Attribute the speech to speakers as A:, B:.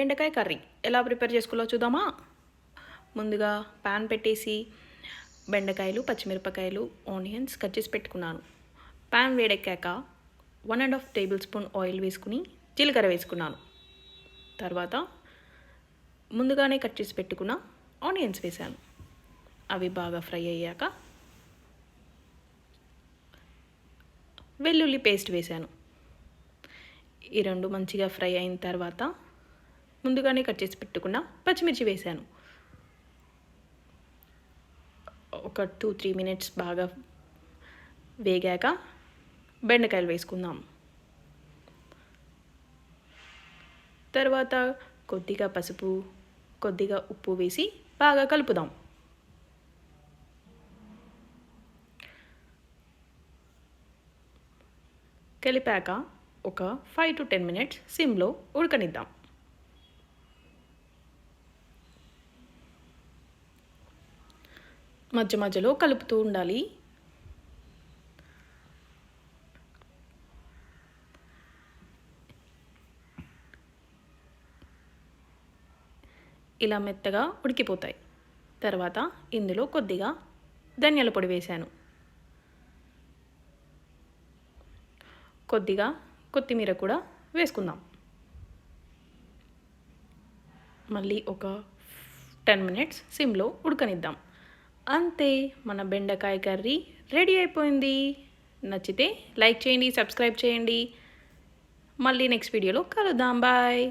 A: బెండకాయ కర్రీ ఎలా ప్రిపేర్ చేసుకోవాలో చూద్దామా. ముందుగా ప్యాన్ పెట్టేసి బెండకాయలు, పచ్చిమిరపకాయలు, ఆనియన్స్ కట్ చేసి పెట్టుకున్నాను. ప్యాన్ వేడెక్కాక 1.5 టేబుల్ స్పూన్ ఆయిల్ వేసుకుని జీలకర్ర వేసుకున్నాను. తర్వాత ముందుగానే కట్ చేసి పెట్టుకున్న ఆనియన్స్ వేసాను. అవి బాగా ఫ్రై అయ్యాక వెల్లుల్లి పేస్ట్ వేసాను. ఈ రెండు మంచిగా ఫ్రై అయిన తర్వాత ముందుగానే కట్ చేసి పెట్టుకున్న పచ్చిమిర్చి వేసాను. ఒక 2-3 మినిట్స్ బాగా వేగాక బెండకాయలు వేసుకుందాం. తర్వాత కొద్దిగా పసుపు, కొద్దిగా ఉప్పు వేసి బాగా కలుపుదాం. కలిపాక ఒక 5 to 10 మినిట్స్ సిమ్లో ఉడకనిద్దాం. మధ్య మధ్యలో కలుపుతూ ఉండాలి. ఇలా మెత్తగా ఉడికిపోతాయి. తర్వాత ఇందులో కొద్దిగా ధనియాల పొడి వేశాను. కొద్దిగా కొత్తిమీర కూడా వేసుకుందాం. మళ్ళీ ఒక 10 మినిట్స్ సిమ్లో ఉడకనిద్దాం. అంతే, మన బెండకాయ కర్రీ రెడీ అయిపోయింది. నచ్చితే లైక్ చేయండి, సబ్స్క్రైబ్ చేయండి. మళ్ళీ నెక్స్ట్ వీడియోలో కలుద్దాం. బాయ్.